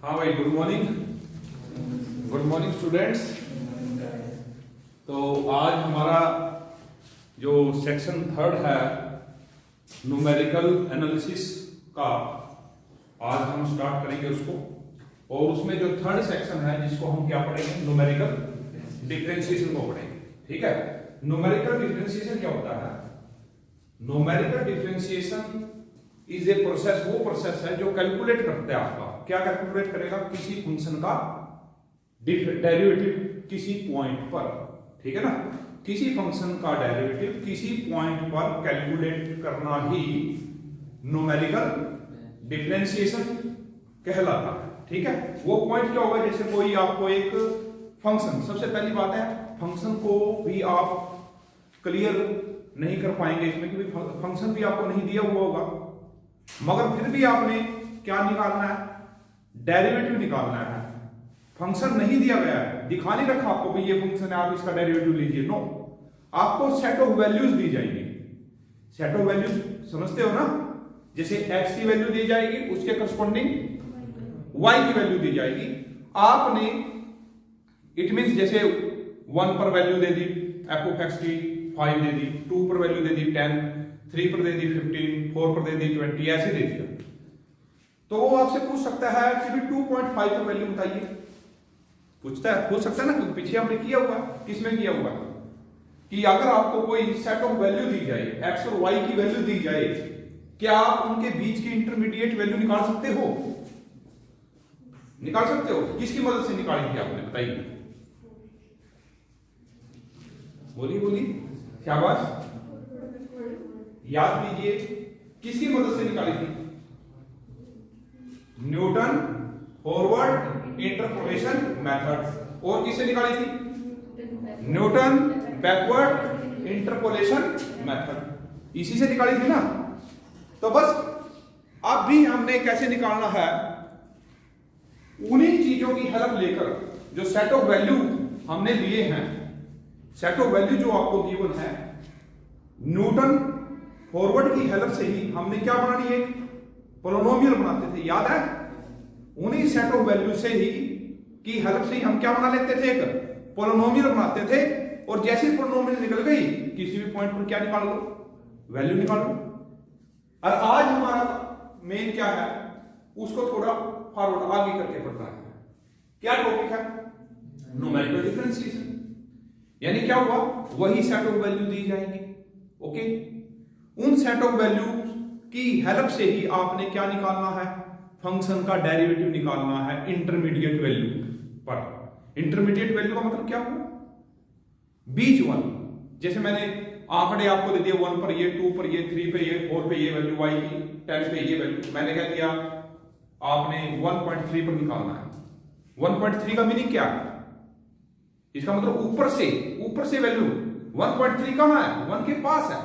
हाँ भाई, good morning students. तो आज हमारा जो सेक्शन थर्ड है न्यूमेरिकल एनालिसिस का, आज हम स्टार्ट करेंगे उसको। और उसमें जो थर्ड सेक्शन है जिसको हम क्या पढ़ेंगे, न्यूमेरिकल डिफरेंशिएशन को पढ़ेंगे। ठीक है, न्यूमेरिकल डिफरेंशिएशन क्या होता है? Numerical differentiation is a process, वो प्रोसेस है जो कैलकुलेट करता है आपका। क्या कैलकुलेट करेगा? किसी फंक्शन का डेरिवेटिव किसी पॉइंट पर। ठीक है ना, किसी फंक्शन का डेरिवेटिव किसी पॉइंट पर कैलकुलेट करना ही न्यूमेरिकल डिफरेंशिएशन कहलाता है। ठीक है, वो पॉइंट क्या होगा? जैसे कोई आपको एक फंक्शन, सबसे पहली बात है फंक्शन को भी आप क्लियर नहीं कर पाएंगे इसमें, क्योंकि फंक्शन भी आपको नहीं दिया हुआ होगा, मगर फिर भी आपने क्या निकालना है? डेरिवेटिव निकालना है। फंक्शन नहीं दिया गया है, दिखा नहीं रखा आपको भी ये फंक्शन है, आप इसका डेरिवेटिव लीजिए। नो, आपको सेट ऑफ वैल्यूज दी जाएंगी। सेट ऑफ वैल्यूज समझते हो ना? जैसे x की वैल्यू दी जाएगी, उसके करस्पॉन्डिंग y की वैल्यू दी जाएगी। आपने इट मींस जैसे 1 पर value they the f of x की 5 दे दी, 2 पर वैल्यू दे दी 10, 3 पर दे दी 15, 4 पर दे दी 20, ऐसे दे दिया। तो वो आपसे पूछ सकता है कि भी 2.5 पर वैल्यू बताइए। पूछ सकता है ना, क्योंकि पीछे हमने किया हुआ। किसमें किया हुआ कि अगर आपको कोई सेट ऑफ वैल्यू दी जाए, x और y की वैल्यू दी जाए, क्या आप उनके बीच की इंटरमीडिएट वैल्यू निकाल सकते हो? निकाल सकते हो। किसकी मदद से निकाली थी आपने, बताइए? बोलिए, शाबाश, याद कीजिए, किसकी मदद से निकाली थी? Newton forward interpolation method. और किससे निकाली थी? Newton backward interpolation method. इसी से निकाली थी ना। तो बस अब भी हमने कैसे निकालना है, उन्हीं चीजों की हेल्प लेकर, जो सेट ऑफ वैल्यू हमने लिए हैं, सेट ऑफ वैल्यू जो आपको गिवन है, न्यूटन फॉरवर्ड की हेल्प से ही हमने क्या बनानी है? पोलिनोमियल बनाते थे, याद है? उन्हीं सेट ऑफ वैल्यू से ही की हेल्प से ही हम क्या बना लेते थे? एक पोलिनोमियल बनाते थे। और जैसे पोलिनोमियल निकल गई, किसी भी पॉइंट पर क्या निकाल लो? वैल्यू निकाल लो। और आज हमारा मेन क्या है, उसको थोड़ा फॉरवर्ड आगे करके पढ़ना है। क्या टॉपिक है? Numerical differentiation. यानी क्या हुआ, वही सेट ऑफ वैल्यू दी जाएंगे। ओके, उन सेट ऑफ वैल्यू की हेल्प से ही आपने क्या निकालना है? फंक्शन का डेरिवेटिव निकालना है इंटरमीडिएट वैल्यू पर। इंटरमीडिएट वैल्यू का मतलब क्या हुआ? बीच वाली। जैसे मैंने आंकड़े आपको दे दिए, 1 पर ये, 2 पर ये, 3 पे ये, 4 पे ये वैल्यू y की, 10 पे ये वैल्यू। मैंने क्या दिया? आपने 1.3 पर निकालना है। 1.3 का मीनिंग क्या है? इसका मतलब ऊपर से वैल्यू। 1.3 कहां है? 1 के पास है।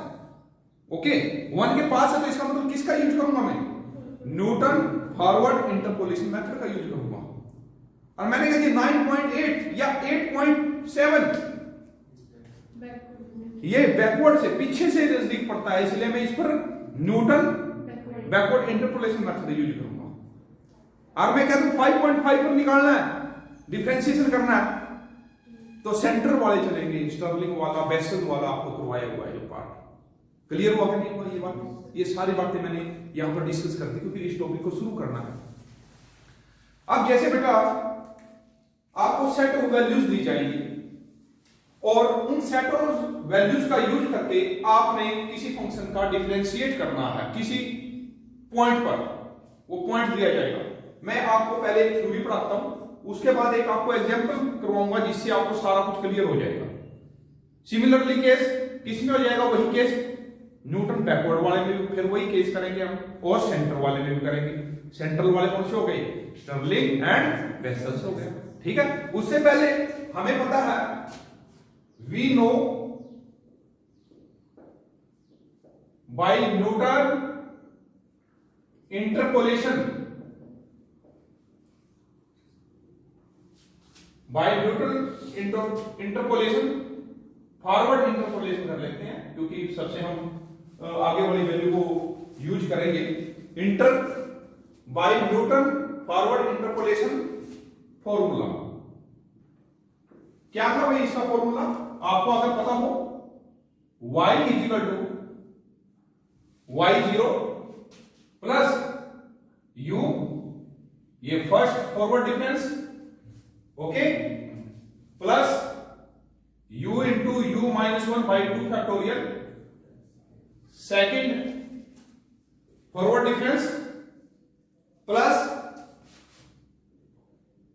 ओके, 1 के पास है, तो इसका मतलब किसका यूज करूंगा मैं? न्यूटन फॉरवर्ड इंटरपोलेशन मेथड का यूज करूंगा। और मैंने कहा 9.8 या 8.7, ये बैकवर्ड से, पीछे से नजदीक पड़ता है, इसलिए मैं इस पर Newton backward interpolation method use करूंगा। और मैं कहता हूं 5.5 पर निकालना है, डिफरेंशिएशन करना है, तो सेंटर वाले चलेंगे, स्टर्लिंग वाला, बेसल वाला आपको करवाया हुआ है जो पार्ट। क्लियर हुआ कि नहीं हुआ ये बात? ये सारी बातें मैंने यहां पर डिस्कस कर दी, क्योंकि इस टॉपिक को शुरू करना है। अब जैसे बेटा आपको सेट ऑफ वैल्यूज दी जाएंगी, और उन सेट ऑफ वैल्यूज का यूज करके आपने किसी फंक्शन का डिफरेंशिएट करना है किसी पॉइंट पर। वो पॉइंट दिया जाएगा। मैं आपको पहले एक थ्योरी पढ़ाता हूं, उसके बाद एक आपको एग्जांपल करवाऊंगा, जिससे आपको सारा कुछ क्लियर हो जाएगा। सिमिलरली केस किसमें हो जाएगा? वही केस न्यूटन बैकवर्ड वाले में भी फिर वही केस करेंगे हम, और सेंटर वाले में भी करेंगे। सेंट्रल वाले कौन से हो गए? स्टर्लिंग एंड बेसल्स हो गए। ठीक है, उससे पहले हमें पता है, we know by Newton interpolation, by Newton interpolation, forward interpolation कर लेते हैं, क्योंकि सबसे हम आगे वाली वैल्यू को यूज करेंगे। Inter by Newton forward interpolation formula. क्या था भाई इसका फॉर्मूला? आपको अगर पता हो, y is equal to y0 plus u, ये first forward difference, okay, plus u into u minus 1 by 2 factorial, second forward difference, plus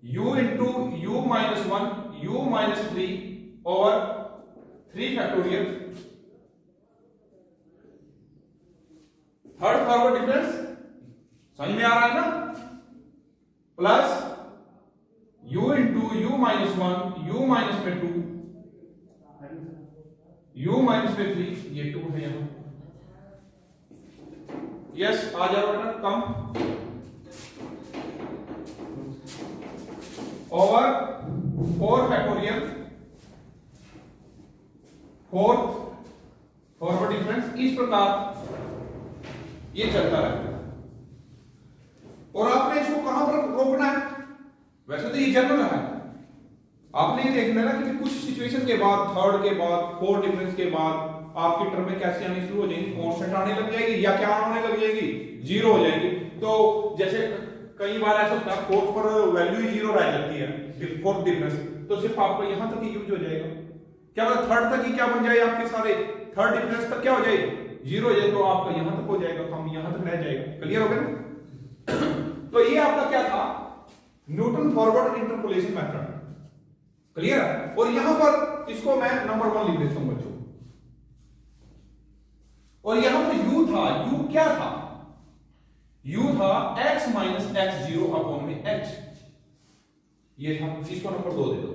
u into u minus 1 u minus 3 over 3 factorial, third forward difference, समझ में आ रहा है ना, plus u into u minus 1 u minus में 2 u minus में 3, ये 2 है यहां, यस आ जाओ बेटा, come over 4 factorial, fourth forward difference. इस प्रकार ये चलता है और आपने इसको कहां पर रोकना है? वैसे तो ये जनरल है, आपने ये देखना है ना कि कुछ सिचुएशन के बाद, थर्ड के बाद, फोर्थ डिफरेंस के बाद आपकी टर्म में कैसे आनी शुरू हो जाएगी, कांस्टेंट आने लग जाएगी या क्या आने लग जाएगी, जीरो हो जाएगी। तो जैसे कई बार ऐसा होता है फोर्थ पर वैल्यू ही जीरो रह जाती है, फोर्थ डिफरेंस, तो सिर्फ आपको यहां तक ही यूज हो जाएगा। क्या मतलब थर्ड तक ही क्या बन जाए आपके सारे, थर्ड डिफरेंस तक क्या हो जाए, जीरो हो जाए, तो आपका यहां तक हो जाएगा, तो हम यहां तक रह जाएगा। क्लियर हो गया ना? तो ये आपका क्या था, Newton forward interpolation method. Clear है? और यहां पर इसको मैं नंबर 1 लिख देता हूं बच्चों, और यहां पर u था, u क्या था, u था x माइनस x0 अपॉन में h, ये था, इसको नंबर 2 दे दो।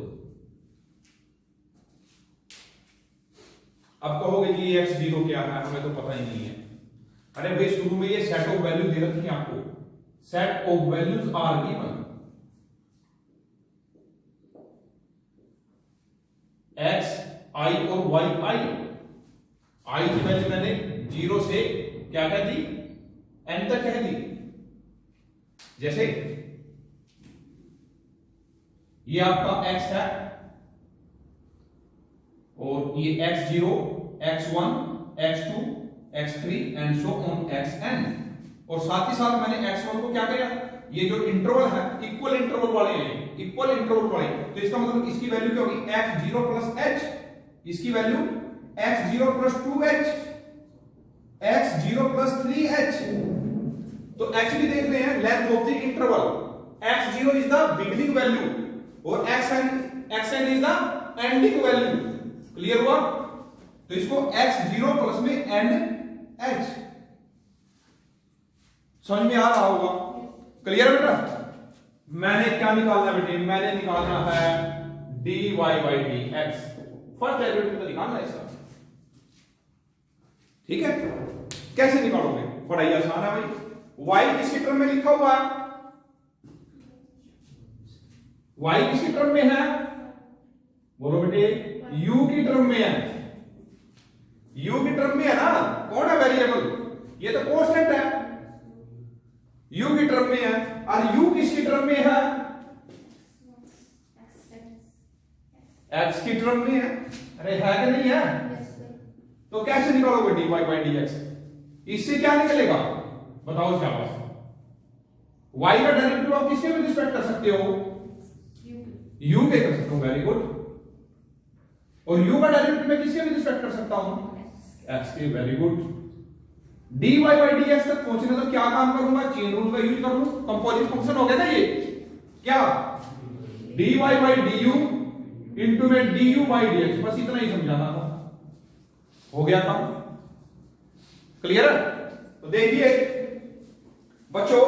अब कहोगे जी x0 क्या है, हमें तो पता ही नहीं है। अरे भाई शुरू में ये सेट ऑफ वैल्यू दे रखी है आपको, set of values are given, x i और y i की वैल्यू मैंने 0 से क्या कह दी, n तक कह दी। जैसे ये आपका x है और ये x0, x1, x2, x3 and so on xn, और साथ ही साथ मैंने x1 को क्या किया, ये जो इंटरवल है इक्वल इंटरवल वाले हैं, इक्वल इंटरवल वाले, तो इसका मतलब इसकी वैल्यू क्या होगी, x0 प्लस h, इसकी value x0 plus 2h, x0 plus 3h। तो एक्चुअली देख रहे हैं length of the interval, x0 is the beginning value और xn is the ending value. Clear हुआ? तो इसको x0 प्लस में एंड h, समझ में आ रहा होगा? क्लियर बेटा? मैंने क्या निकालना है बेटे, मैंने निकालना है dy by dx, first derivative तो निकालना है इसका। ठीक है, कैसे निकालोगे, बड़ा ही आसान है भाई। y किसकी टर्म में लिखा हुआ है, y किसकी टर्म में है, बोलो बेटे, u की टर्म में है, u की टर्म में है ना, कौन है वेरिएबल, ये तो कांस्टेंट है, u की टर्म में है, और u किसकी टर्म में है, x की टर्म में है। अरे है कि नहीं है? तो कैसे निकालोगे dy बाई dx, इससे क्या निकलेगा बताओ शाबाश। y का डेरिवेटिव आप किसके में रिस्पेक्ट कर सकते हो, u के कर सकते हो, वेरी गुड। और u का डेरिवेटिव मैं किसके में रिस्पेक्ट कर सकता हूं, x के, very good. dy by dx तक पहुंचने तक क्या काम करूंगा, चेन रूल का यूज करूं, कंपोजिट फंक्शन हो गया ना ये, क्या dy बाई du इंटू में du बाई dx, बस इतना ही समझाना था, हो गया काम। क्लियर है? तो देखिए बच्चों,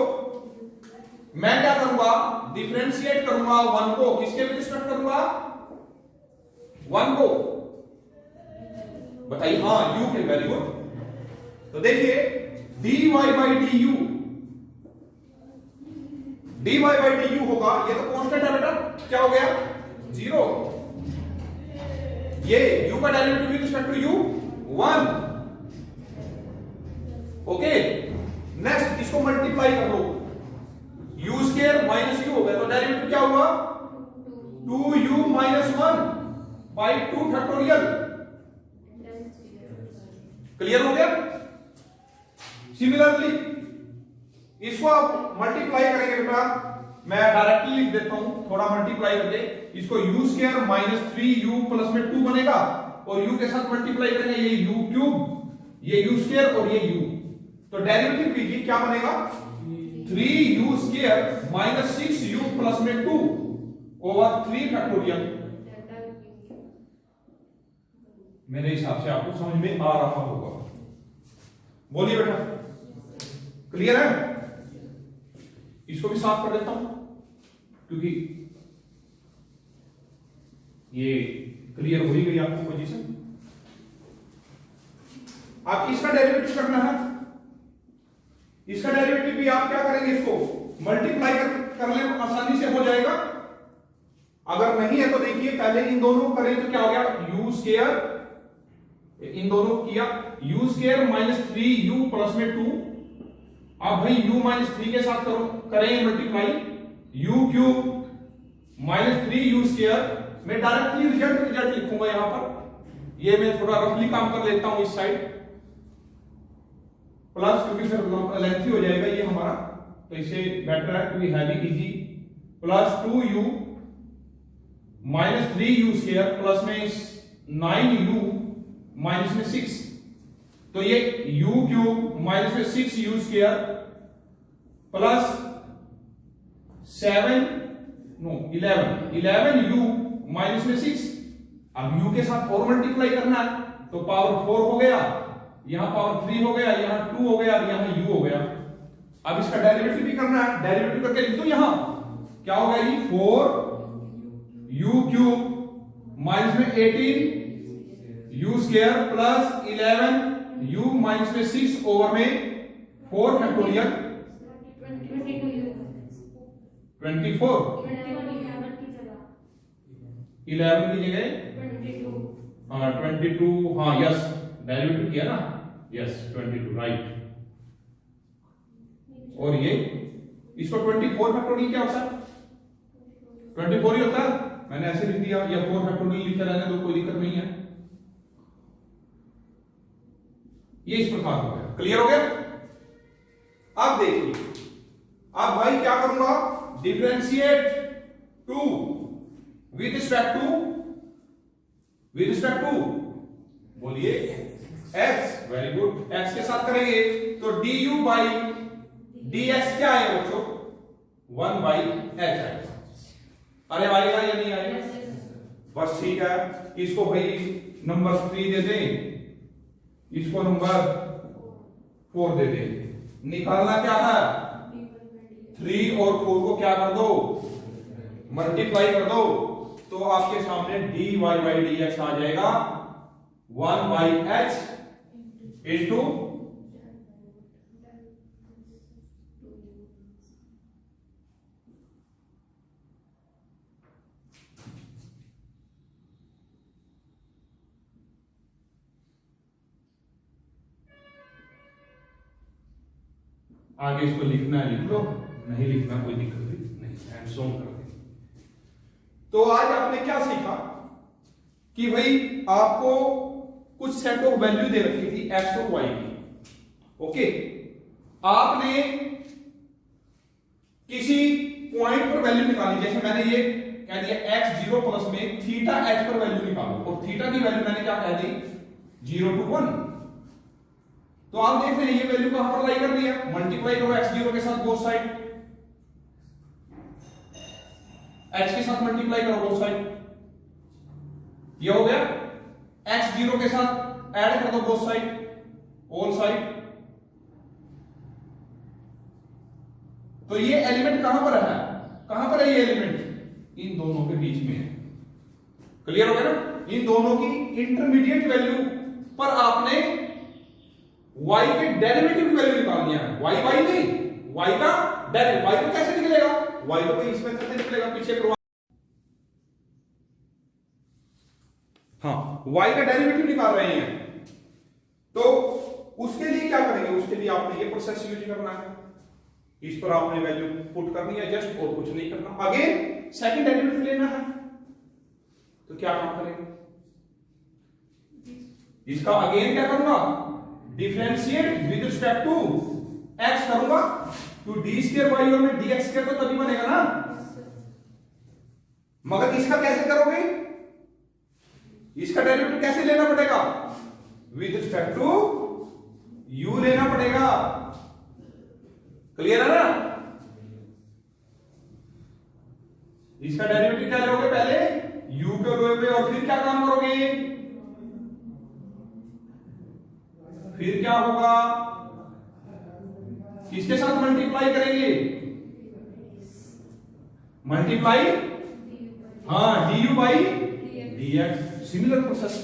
मैं क्या करूंगा, डिफरेंशिएट करूंगा 1 को, किसके में रिस्पेक्ट करूंगा, 1 को, बताइए, हाँ u के, वेरी गुड। तो देखिए dy बाई du होगा, ये तो कांस्टेंट है बेटा, क्या हो गया, 0। ये u का derivative with respect to u 1, okay. Next इसको मल्टीप्लाई कर लो, u स्क्वायर माइनस यू हो गया, तो डेरिवेटिव क्या हुआ 2u minus 1 by 2 factorial. Clear हो गया। सिमिलरली इसको आप मल्टीप्लाई करेंगे बेटा, मैं डायरेक्टली लिख देता हूं, थोड़ा मल्टीप्लाई करके इसको u square minus 3u plus में 2 बनेगा, और u के साथ मल्टीप्लाई करेंगे, ये u क्यूब, ये u स्क्वायर और ये u, तो डेरिवेटिव कीजिए क्या बनेगा 3u square minus 6u plus में 2 ओवर 3 फैक्टोरियल। मेरे हिसाब से आपको समझ में आ रहा होगा, बोलिए बेटा, क्लियर है। इसको भी साफ कर देता हूं क्योंकि ये क्लियर हो ही गई आपको पोजीशन। आप इसका डेरिवेटिव करना है, इसका डेरिवेटिव भी आप क्या करेंगे, इसको मल्टीप्लाई कर ले, आसानी से हो जाएगा। अगर नहीं है तो देखिए पहले इन दोनों करें तो क्या हो गया u स्क्वायर, इन दोनों किया u square minus 3u plus में 2, अब भाई u माइनस 3 के साथ करें multiply, u cube minus 3u square, मैं डायरेक्टली रिजल्ट लिखूंगा यहां पर, ये मैं थोड़ा रफली काम कर लेता हूं इस साइड, प्लस क्योंकि फिर लेंथी हो जाएगा ये हमारा, तो इसे बेटर है to be heavy easy, plus 2u minus 3u square plus में 9u माइनस में 6, तो ये u क्यूब माइनस में 6u square plus 11u minus में 6, अब u के साथ और मल्टीप्लाई करना है तो पावर 4 हो गया, यहां पावर 3 हो गया, यहां 2 हो गया, यहां u हो गया। अब इसका डेरिवेटिव भी करना है, डेरिवेटिव करके लिख दो, यहां क्या होगा ये 4u क्यूब माइनस में 18u square plus 11u minus में 6 ओवर में 4 फैक्टोरियल 24, 11 की जगह 22, हाँ यस डेरिवेटिव किया ना, यस 22 राइट। और ये इसको 24 फैक्टोरियल क्या होता है, 24 ही होता है, मैंने ऐसे लिख दिया, या 4 फैक्टोरियल लिखे रहने दो, कोई दिक्कत नहीं है। ये इस प्रकार हो गया, क्लियर हो गया। अब देखिए, अब भाई क्या करूंगा, डिफरेंशिएट 2 विद रिस्पेक्ट टू बोलिए x, वेरी गुड, x के साथ करेंगे तो du बाई dx क्या आएगा बच्चों 1 बाई h आएगा। अरे आएगा या नहीं आएगा, बस ठीक है। इसको भाई नंबर 3 दे दें, इसको नंबर 4 दे दें, निकालना क्या है 3 और 4 को क्या कर दो मल्टीप्लाई कर दो, तो आपके सामने dy बाई dx आ जाएगा 1 बाई h इंटू आगे इसको लिखना है लिख लो, नहीं लिखना कोई दिक्कत नहीं, एंड सो कर दे। तो आज आपने क्या सीखा कि भाई आपको कुछ सेट ऑफ वैल्यू दे रखी थी x और y की, ओके, आपने किसी पॉइंट पर वैल्यू निकाली, जैसे मैंने ये कह दिया x0 प्लस में थीटा h पर वैल्यू निकालो, और थीटा की वैल्यू मैंने क्या कह दी 0 to 1, तो आप देख रहे हैं ये वैल्यू कहां पर लाई कर रही है, मल्टीप्लाई करो x0 के साथ बोथ साइड, h के साथ मल्टीप्लाई करो बोथ साइड, ये हो गया, x0 के साथ ऐड कर दो बोथ साइड, ऑल साइड, तो ये एलिमेंट कहां पर है, कहां पर है ये एलिमेंट, इन दोनों के बीच में है। क्लियर हो गया ना, इन दोनों की इंटरमीडिएट वैल्यू पर आपने y के डेरिवेटिव की वैल्यू निकालनी है, y नहीं, y का डेरिवेटिव, y तो कैसे निकलेगा, y तो भाई इसमें कैसे निकलेगा, पीछे करवा, हाँ y का डेरिवेटिव निकाल रहे हैं, तो उसके लिए क्या करेंगे, उसके लिए आपने ये प्रोसेस यूज करना है, इस पर आपने वैल्यू पुट करनी है जस्ट, और कुछ नहीं करना। अगेन सेकंड डेरिवेटिव लेना है, तो क्या काम करेंगे, इसका अगेन क्या करूंगा, differentiate with respect to x करूंगा, तो डी स्क्वायर वाई और में डी एक्स स्क्वायर तो तभी बनेगा ना, मगर इसका कैसे करोगे, इसका डेरिवेटिव कैसे लेना पड़ेगा, विद रिस्पेक्ट टू यू लेना पड़ेगा। क्लियर है ना, इसका डेरिवेटिव क्या लोगे, पहले यू के लोगे और फिर क्या काम करोगे, फिर क्या होगा, किसके साथ मल्टीप्लाई करेंगे, मल्टीप्लाई, हाँ D you by D x, similar process,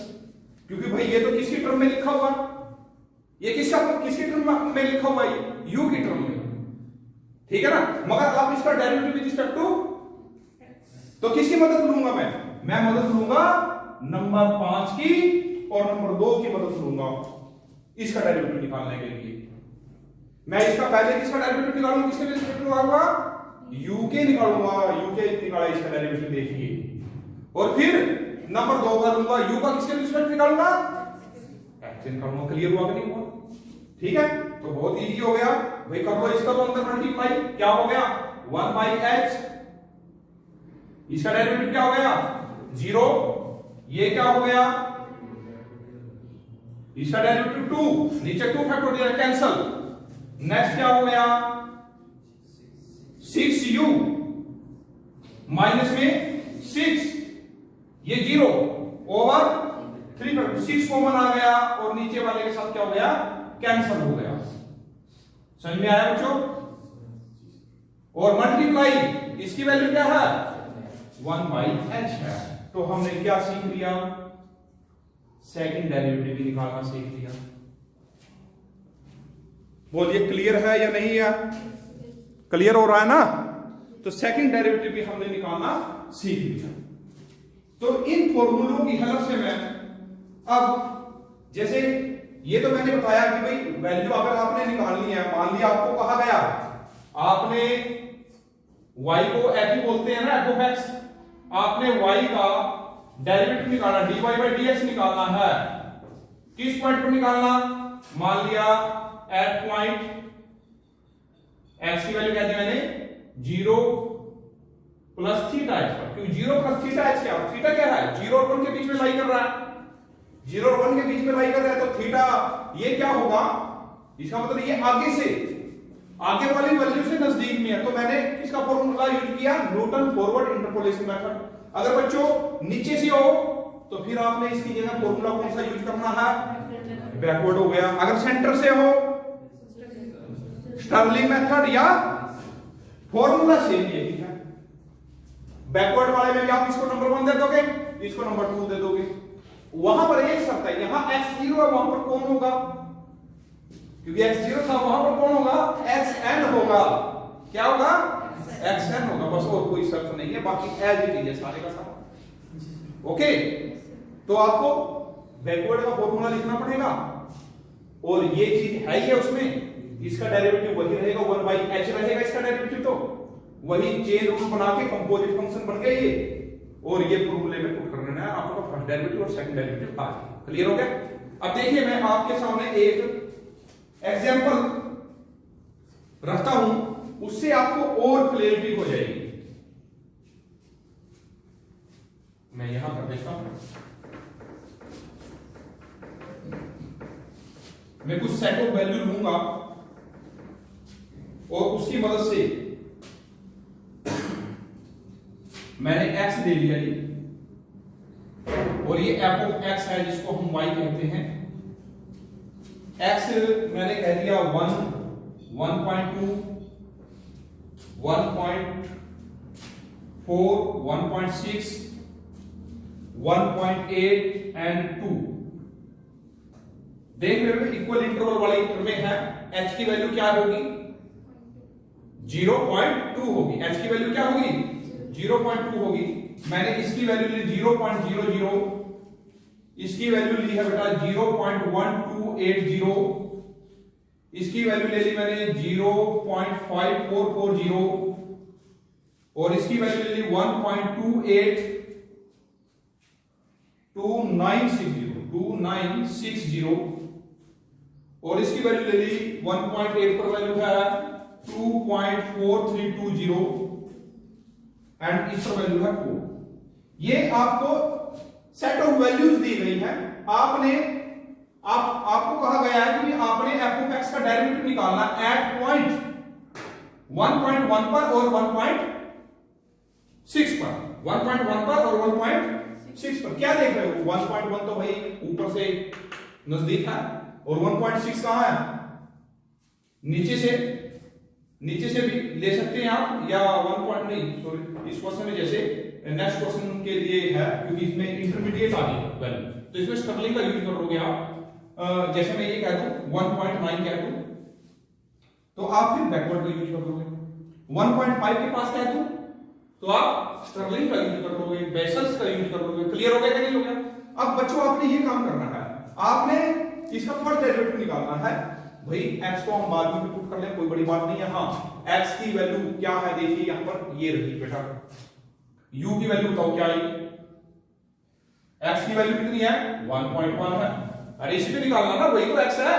क्योंकि भाई ये तो किसकी टर्म में लिखा हुआ, ये किसकी टर्म में लिखा हुआ है, यू की टर्म में, ठीक है ना, मगर आप इसका डेरिवेटिव विद रिस्पेक्ट टू, तो किसकी मदद लूंगा मैं मदद लूंगा नंबर 5 की और नंबर 2 की मदद लूंगा इसका डेरिवेटिव निकालने के लिए। मैं इसका पहले किसका डेरिवेटिव निकालूंगा, किसके रिस्पेक्ट टू निकालूंगा, यू के निकालूंगा, यू के निकाला इसका डेरिवेटिव देखिए, और फिर नंबर 2 का लूंगा, यू का किसके रिस्पेक्ट निकालूंगा, एक्स निकालूंगा। क्लियर हुआ कि नहीं हुआ, ठीक है, तो बहुत इजी हो गया भाई, कर लो इसका तो अंदर मल्टीप्लाई, क्या हो गया 1 बाई एच, इसका डेरिवेटिव क्या हो गया 0, ये क्या हो गया, इसका डेरिवेटिव 2, नीचे 2 फैक्टोरियल कैंसल, नेक्स्ट क्या हो गया 6u माइनस में 6, ये 0 ओवर 3, 6 कॉमन आ गया और नीचे वाले के साथ क्या हो गया, कैंसल हो गया। समझ में आया बच्चों, और मल्टीप्लाई इसकी वैल्यू क्या है 1 बाई एच है, तो हमने क्या सीख लिया, सेकंड डेरिवेटिव भी निकालना सीख लिया। बोलिए क्लियर है या नहीं है, क्लियर हो रहा है ना, तो सेकंड डेरिवेटिव भी हमने निकालना सीख लिया। तो इन फॉर्मूलों की हेल्प से मैं अब, जैसे ये तो मैंने बताया कि भाई वैल्यू अगर आपने निकालनी है, मान लिया आपको कहा गया आपने y को f ही बोलते हैं ना, f ऑफ x, आपने y का डेरिवेटिव निकालना, dy बाई dx निकालना है, किस पॉइंट पर निकालना, मान लिया एट पॉइंट x की वैल्यू कहते हैं मैंने 0 प्लस थीटा h पर, क्योंकि 0 प्लस थीटा h क्या, थीटा क्या है 0 और 1 के बीच में लाई कर रहा है, 0 और 1 के बीच में लाई कर रहा है, तो थीटा ये क्या होगा, इसका मतलब ये आगे से, आगे वाली वैल्यू से नजदीक में है, तो मैंने किसका फॉर्मूला यूज किया, न्यूटन फॉरवर्ड इंटरपोलेशन मेथड। अगर बच्चों नीचे से हो तो फिर आपने इसकी जगह फॉर्मूला कौन सा यूज करना है, बैकवर्ड हो गया। अगर सेंटर से हो स्टर्लिंग मेथड या फॉर्मूला सेम यही है। बैकवर्ड वाले में भी आप इसको नंबर 1 दे दोगे, इसको नंबर 2 दे दोगे। वहां पर एक शर्त है, यहां x0 है, वहां पर कौन होगा, क्योंकि x0 था, वहां पर कौन होगा, xn होगा। क्या होगा, xn होगा, बस और कोई शर्त नहीं है, बाकी एज इट इज है सारे का सारा। ओके, तो आपको बैकवर्ड का फॉर्मूला लिखना पड़ेगा, और ये चीज है ही है उसमें, इसका डेरिवेटिव वही रहेगा, 1 बाई h रहेगा इसका डेरिवेटिव, तो वही चेन रूल बना के कंपोजिट फंक्शन बन गया ये, और ये फॉर्मूले में पुट करना है आपका फर्स्ट डेरिवेटिव और सेकंड डेरिवेटिव आ गया। क्लियर हो गया। अब देखिए मैं आपके सामने एक एग्जांपल रखता हूं, उससे आपको और क्लियरिटी हो जाएगी। मैं यहां पर देखता हूं, मैं कुछ सेट ऑफ वैल्यू लूंगा और उसकी मदद से मैंने x ले लिया ये, और ये f ऑफ x है जिसको हम y कहते हैं। x मैंने कह दिया 1, 1.2, 1.4, 1.6, 1.8 एंड 2। देख रहे हो इक्वल इंटरवल वाले में है, h की वैल्यू क्या होगी 0.2 होगी, h की वैल्यू क्या होगी 0.2 होगी। मैंने इसकी वैल्यू ली 0.00, इसकी वैल्यू ली है बेटा 0.1280, इसकी वैल्यू ले ली मैंने 0.5440 और इसकी वैल्यू ले ली 1.282960 और इसकी वैल्यू ले ली 1.8 पर वैल्यू है 2.4320 एंड इस पर वैल्यू है 4। ये आपको सेट ऑफ वैल्यूज दी गई है। आपको कहा गया है कि आपने f ऑफ x का डेरिवेटिव निकालना एट पॉइंट 1.1 पर और 1.6 पर 1.1 पर और 1.6 पर। क्या देख रहे हो? 1.1 तो भाई ऊपर से नजदीक है और 1.6 कहां है? नीचे से भी ले सकते हैं आप, या 1 पॉइंट नहीं, सॉरी, इस क्वेश्चन में जैसे नेक्स्ट क्वेश्चन के लिए है क्योंकि इसमें इंटरमीडिएट आ गई वैल्यू, तो इसमें स्ट्रगलिंग का यूज करोगे आप। जैसे मैं ये कह दूं 1.9 कह दूं तो आप फिर बैकवर्ड का यूज कर लोगे। 1.5 के पास कह दूं तो आप स्ट्रगलिंग का यूज कर लोगे, बेसल्स का यूज कर लोगे। क्लियर हो गया कि नहीं हो गया? अब बच्चों आपने ये काम करना है, आपने इसका फर्स्ट डेरिवेटिव निकालना है। भाई x को हम बाद में भी पुट कर लें, कोई बड़ी बात नहीं है। हाँ, x की वैल्यू क्या है देखिए यहां पर, ये रही बेटा। u की वैल्यू बताओ क्या है? x की वैल्यू कितनी है? 1.1 है। अरे इसी पे निकालना ना, वही तो x है।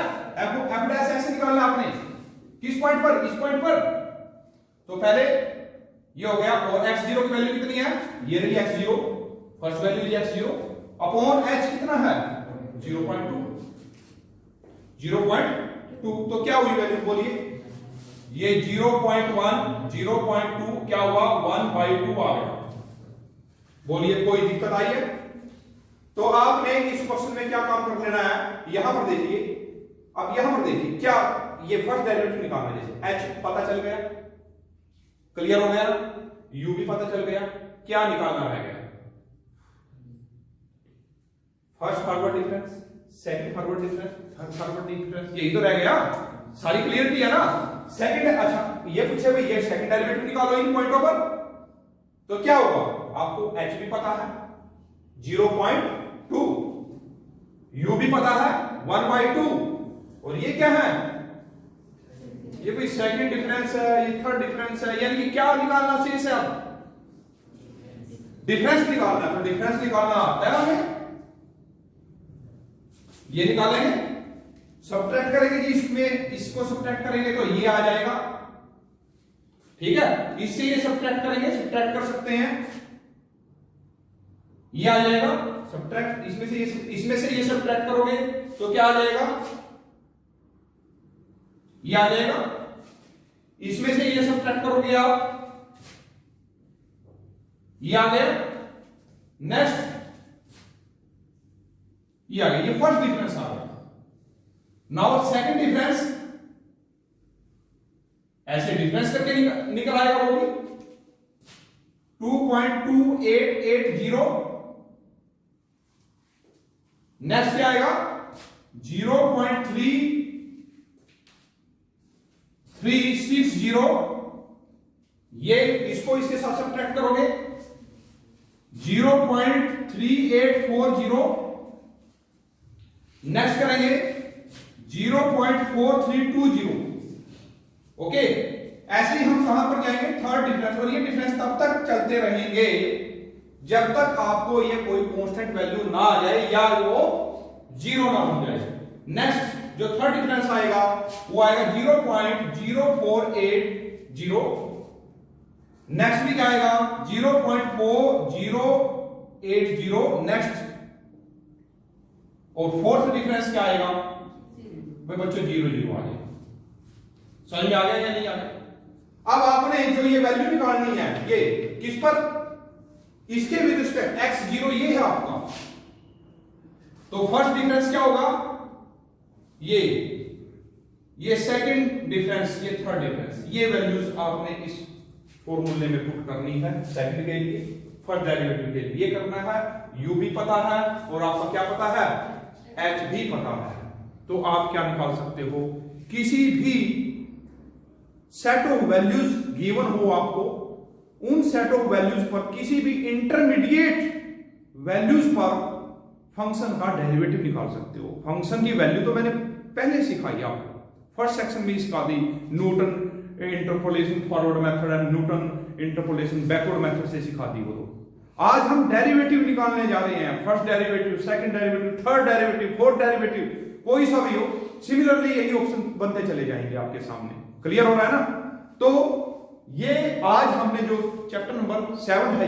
f डैश x निकालना आपने किस पॉइंट पर? इस पॉइंट पर। तो पहले ये हो गया और x0 की वैल्यू कितनी है? ये रही x0, फर्स्ट वैल्यू ये x0 अपॉन h कितना है? 0.2। तो क्या हुई वैल्यू बोलिए? ये 0.1 0.2 क्या हुआ? 1/2 आ गया। बोलिए कोई दिक्कत आई है? तो आपने इस क्वेश्चन में क्या काम कर लेना है? यहां पर देखिए, अब यहां पर देखिए क्या, ये फर्स्ट डेरिवेटिव निकालना है। जैसे h पता चल गया, क्लियर हो गया, u भी पता चल गया, क्या निकालना रह गया? First forward difference, second forward difference, third forward difference, यही तो रह गया। सारी क्लियर थी है ना? सेकंड, अच्छा ये पूछे भाई ये सेकंड डेरिवेटिव निकालो इन पॉइंटों पर, तो क्या होगा? आपको h भी पता है 0.2, u भी पता है 1/2 और ये क्या है? ये कोई सेकंड डिफरेंस है, ये थर्ड डिफरेंस है, यानी कि क्या निकालना चाहिए इसे? अब डिफरेंस निकालना है। तो डिफरेंस निकालना आता है हमें, ये निकालेंगे, सब्ट्रैक्ट करेंगे जी, इसमें इसको सब्ट्रैक्ट करेंगे तो ये आ जाएगा, ठीक है। इससे ये सब्ट्रैक्ट करेंगे, सब्ट्रैक्ट कर सकते हैं, ये आ जाएगा सब्ट्रैक्ट, इसमें से ये सब्ट्रैक्ट करोगे तो क्या आ जाएगा? ये आ जाएगा। इसमें से ये सब्ट्रैक्ट करोगे आप, ये आ गया। नेक्स्ट ये आ गया, ये फर्स्ट डिफरेंस आ गया। नाउ सेकंड डिफरेंस, ऐसे डिफरेंस करके निकल आएगा वो भी 2.2880। नेक्स्ट क्या आएगा? 0.3360। ये इसको इसके साथ सब्ट्रैक्ट करोगे 0.3840। नेक्स्ट करेंगे 0.4320। ओके, ऐसे ही हम कहां पर जाएंगे? Third difference. और ये डिफरेंस तब तक चलते रहेंगे जब तक आपको ये कोई कांस्टेंट वैल्यू ना आ जाए या वो जीरो ना हो जाए। नेक्स्ट जो थर्ड डिफरेंस आएगा वो आएगा 0.0480। नेक्स्ट भी क्या आएगा? 0.4080। नेक्स्ट और फोर्थ डिफरेंस क्या आएगा भाई बच्चों? 0 0 आ जाएगा। समझ में आ गया या नहीं आ गया? अब आपने जो ये वैल्यू निकालनी है ये किस पर? इसके विद रिस्पेक्ट x0 ये है आपका। तो फर्स्ट डिफरेंस क्या होगा? ये सेकंड डिफरेंस, ये थर्ड डिफरेंस, ये वैल्यूज आपने इस फॉर्मूले में पुट करनी है सेकंड के लिए, फर्स्ट डेरिवेटिव के लिए ये करना है। u भी पता है और आपका क्या पता है? h भी पता है। तो आप क्या निकाल सकते हो? किसी भी सेट ऑफ वैल्यूज गिवन हो आपको, उन सेट ऑफ वैल्यूज पर किसी भी इंटरमीडिएट वैल्यूज पर फंक्शन का डेरिवेटिव निकाल सकते हो। फंक्शन की वैल्यू तो मैंने पहले सिखाई आपको, फर्स्ट सेक्शन में सिखा दी Newton interpolation forward method and Newton interpolation backward method से सिखा दी वो तो। आज हम डेरिवेटिव निकालने जा रहे हैं, first derivative, second derivative, third derivative, fourth derivative, कोई सा भी हो, सिमिलरली यही ऑप्शन बनते चले जाएंगे आपके सामने। क्लियर हो रहा है ना? तो ये आज हमने जो चैप्टर नंबर 7 है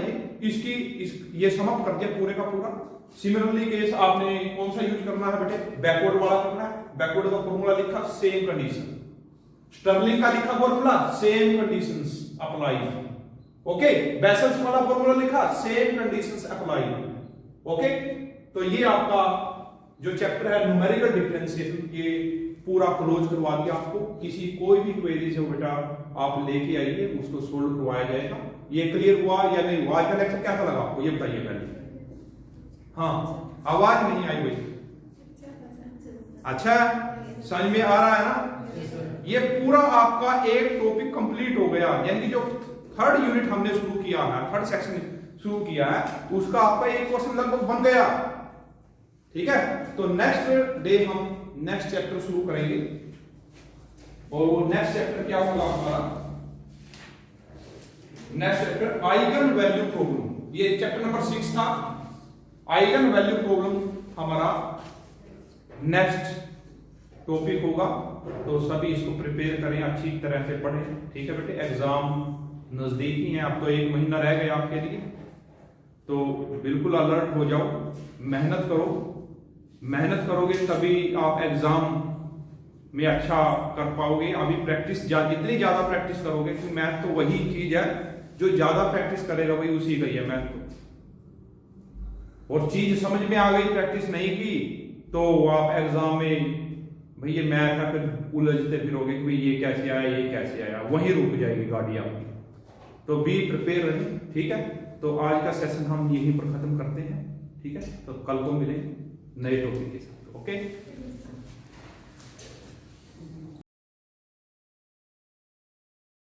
ये समाप्त कर दिया पूरे का पूरा। सिमिलरली केस आपने कौन सा यूज करना है बेटे? बैकवर्ड वाला करना है। बैकवर्ड का फॉर्मूला लिखा, सेम कंडीशन। स्टर्लिंग का लिखा formula, same conditions apply. Okay, vessels वाला फॉर्मूला लिखा, सेम कंडीशंस अप्लाई। ओके, तो ये आपका जो चैप्टर है न्यूमेरिकल डिफरेंशिएशन, ये पूरा क्लोज करवा दिया आपको। किसी कोई भी क्वेरी से बेटा आप लेके आइए, उसको सोल्व करवाया जाएगा। ये क्लियर हुआ या नहीं हुआ? आज का लेक्चर कैसा लगा आपको ये बताइए पहले। हाँ, आवाज नहीं आई भाई। अच्छा, समझ में आ रहा है ना? ये पूरा आपका एक टॉपिक कंप्लीट हो गया, यानी कि जो थर्ड यूनिट हमने शुरू किया है, थर्ड सेक्शन शुरू किया है, उसका आपका एक क्वेश्चन लगभग बन गया। ठीक है, तो नेक्स्ट डे हम नेक्स्ट चैप्टर शुरू करेंगे, और वो नेक्स्ट चैप्टर क्या होगा हमारा? Next chapter eigen value problem. ये चैप्टर नंबर 6 था, आइगन वैल्यू प्रॉब्लम हमारा नेक्स्ट टॉपिक होगा। तो सभी इसको प्रिपेयर करें, अच्छी तरह से पढ़ें। ठीक है बेटे, एग्जाम नजदीक ही है, अब तो 1 महीना रह गया आपके लिए, तो बिल्कुल अलर्ट हो जाओ, मेहनत करो। मेहनत करोगे तभी आप एग्जाम में अच्छा कर पाओगे। अभी प्रैक्टिस जितनी ज्यादा प्रैक्टिस करोगे, क्योंकि मैथ तो वही चीज है जो ज्यादा प्रैक्टिस करेगा वही उसी का ही है मैथ तो। और चीज समझ में आ गई, प्रैक्टिस नहीं की तो आप एग्जाम में भाई ये मैथ है, फिर उलझते फिरोगे कि भाई ये कैसे आया, ये कैसे आया, वहीं रुक जाएगी गाड़ी आपकी। तो बी प्रिपेयर रहे। ठीक है, तो आज का सेशन हम यहीं पर खत्म करते हैं। ठीक है, तो कल को मिलेंगे नए टॉपिक के साथ। ओके।